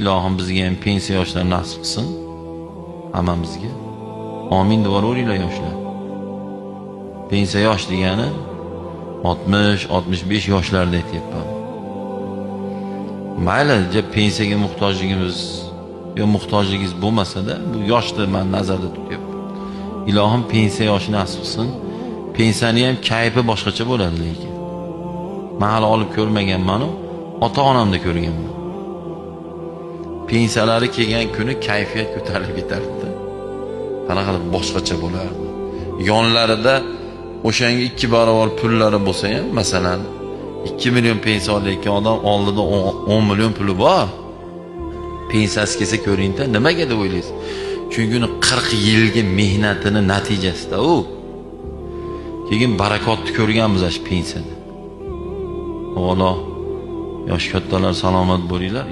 Ilohim bizga ham pensiya yoshlarini nasib qilsin. Hammamizga. Amin deyaveringlar yoshlar. Pensiya yosh degani 60-65 yoshlarda aytyapman. Mayli, pensiyaga muhtojligimiz yo muhtojligingiz bo'lmasa-da, bu yoshni men nazarda tutyapman. Ilohim pensiya yoshini nasib qilsin. Pensiyani ham kayfi boshqacha bo'ladi lekin. Men hali olib ko'rmaganman, ota-onamda ko'rganman. Pensiyalari kelgan kuni kayfiyat ko'tarilib ketardi. Qanaqa boshqacha bo'lardi. Yonlarida o'shanga 2 barobar pullari bo'lsa ham, masalan, 2 million pensiya olayotgan odam oldida 10 million puli bor. Pensiyasi kelsa ko'ringda, nimaga deb o'ylaysiz? Chunki uni 40 yilga mehnatini natijasida u. Keyin barakotni ko'rganmiz shu pensiyada. Avvalo yosh kattalar salomat bo'linglar.